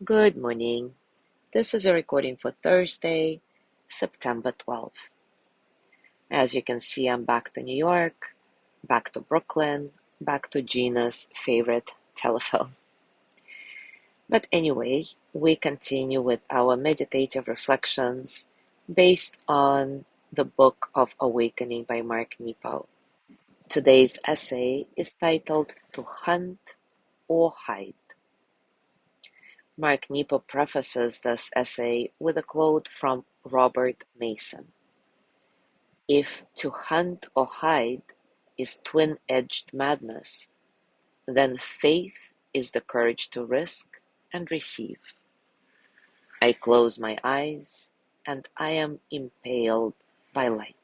Good morning. This is a recording for Thursday, September 12th. As you can see, I'm back to New York, back to Brooklyn, back to Gina's favorite telephone. But anyway, we continue with our meditative reflections based on the Book of Awakening by Mark Nepo. Today's essay is titled To Hunt or Hide. Mark Nepo prefaces this essay with a quote from Robert Mason. If to hunt or hide is twin-edged madness, then faith is the courage to risk and receive. I close my eyes and I am impaled by light.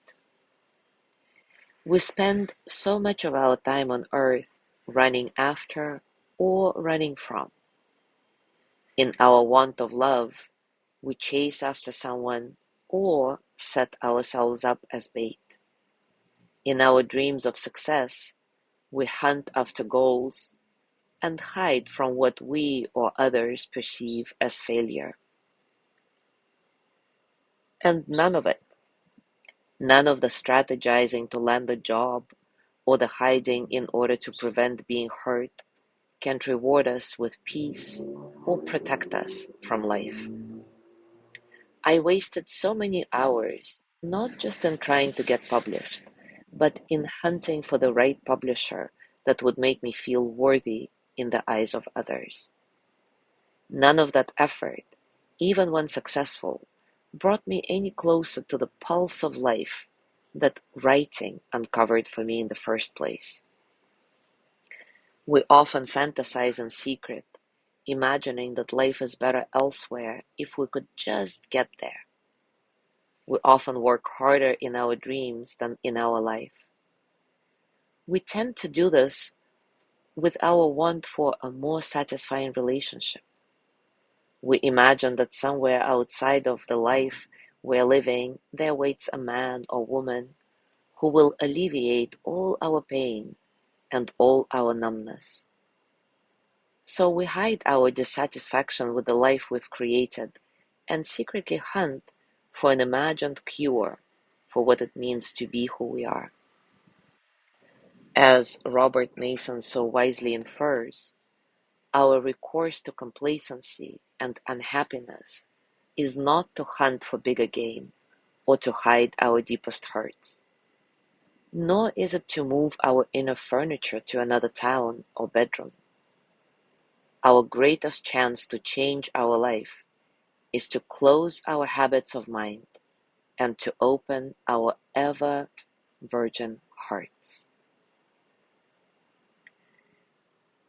We spend so much of our time on earth running after or running from. In our want of love, we chase after someone or set ourselves up as bait. In our dreams of success, we hunt after goals and hide from what we or others perceive as failure. And none of it, none of the strategizing to land a job or the hiding in order to prevent being hurt can reward us with peace or protect us from life. I wasted so many hours, not just in trying to get published, but in hunting for the right publisher that would make me feel worthy in the eyes of others. None of that effort, even when successful, brought me any closer to the pulse of life that writing uncovered for me in the first place. We often fantasize in secret, imagining that life is better elsewhere if we could just get there. We often work harder in our dreams than in our life. We tend to do this with our want for a more satisfying relationship. We imagine that somewhere outside of the life we're living, there waits a man or woman who will alleviate all our pain and all our numbness. So we hide our dissatisfaction with the life we've created and secretly hunt for an imagined cure for what it means to be who we are. As Robert Mason so wisely infers, our recourse to complacency and unhappiness is not to hunt for bigger game or to hide our deepest hurts, nor is it to move our inner furniture to another town or bedroom. Our greatest chance to change our life is to close our habits of mind and to open our ever virgin hearts.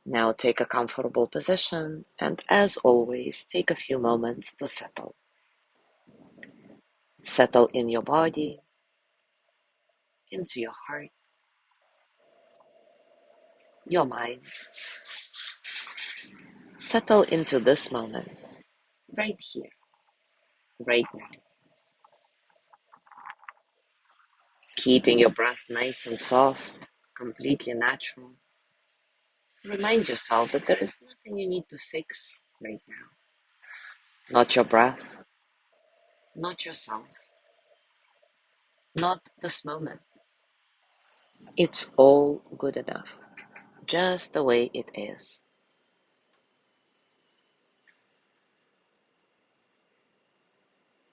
Now take a comfortable position and, as always, take a few moments to settle. Settle in your body, into your heart, your mind. Settle into this moment, right here, right now. Keeping your breath nice and soft, completely natural. Remind yourself that there is nothing you need to fix right now. Not your breath, not yourself, not this moment. It's all good enough, just the way it is.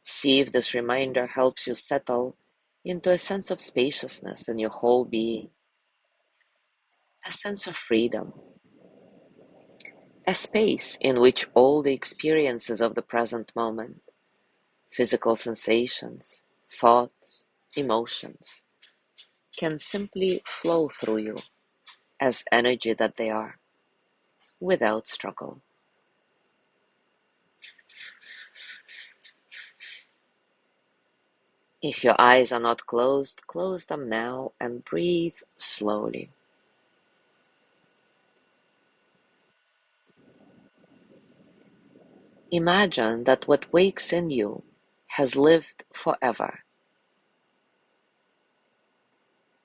See if this reminder helps you settle into a sense of spaciousness in your whole being, a sense of freedom, a space in which all the experiences of the present moment, physical sensations, thoughts, emotions, can simply flow through you as energy that they are, without struggle. If your eyes are not closed, close them now and breathe slowly. Imagine that what wakes in you has lived forever,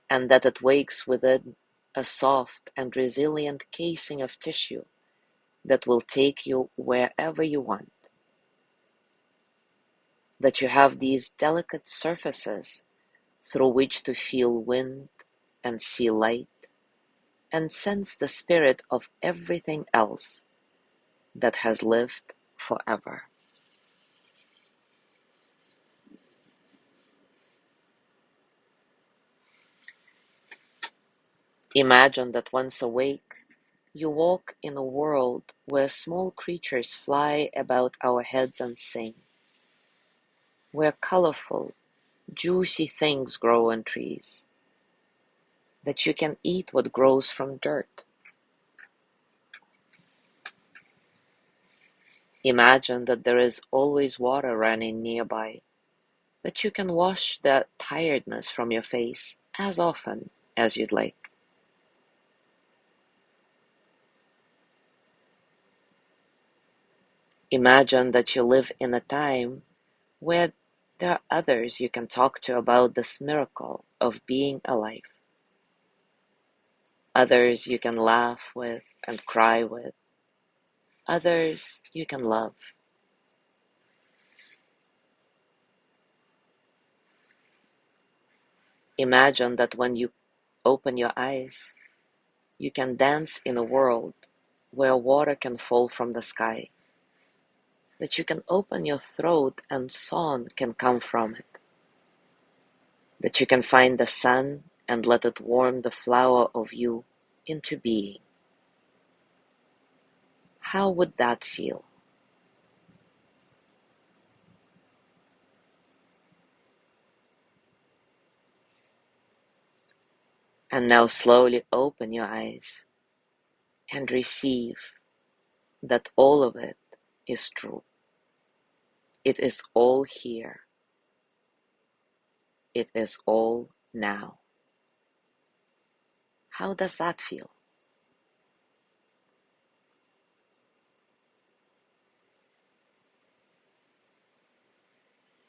and that it wakes within a soft and resilient casing of tissue that will take you wherever you want, that you have these delicate surfaces through which to feel wind and see light and sense the spirit of everything else that has lived forever. Imagine that once awake, you walk in a world where small creatures fly about our heads and sing, where colorful, juicy things grow on trees, that you can eat what grows from dirt. Imagine that there is always water running nearby, that you can wash the tiredness from your face as often as you'd like. Imagine that you live in a time where there are others you can talk to about this miracle of being alive, others you can laugh with and cry with, others you can love. Imagine that when you open your eyes, you can dance in a world where water can fall from the sky, that you can open your throat and song can come from it, that you can find the sun and let it warm the flower of you into being. How would that feel? And now slowly open your eyes and receive that all of it is true. It is all here. It is all now. How does that feel?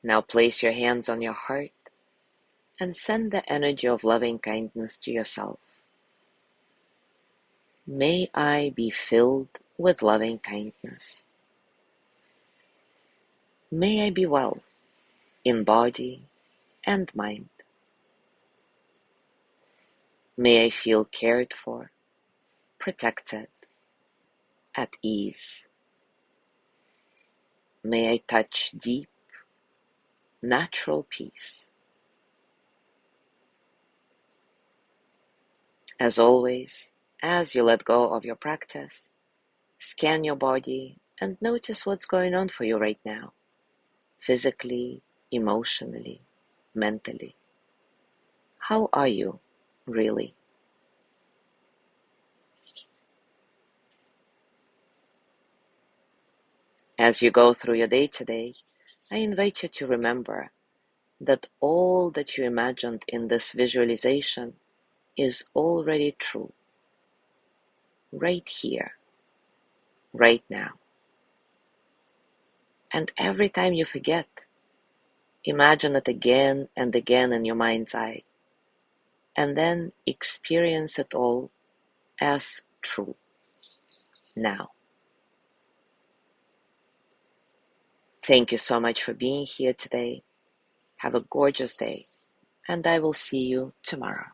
Now place your hands on your heart and send the energy of loving kindness to yourself. May I be filled with loving kindness. May I be well in body and mind. May I feel cared for, protected, at ease. May I touch deep, natural peace. As always, as you let go of your practice, scan your body and notice what's going on for you right now, physically, emotionally, mentally. How are you, really? As you go through your day today, I invite you to remember that all that you imagined in this visualization is already true, right here, right now. And every time you forget, imagine it again and again in your mind's eye, and then experience it all as true now. Thank you so much for being here today. Have a gorgeous day, and I will see you tomorrow.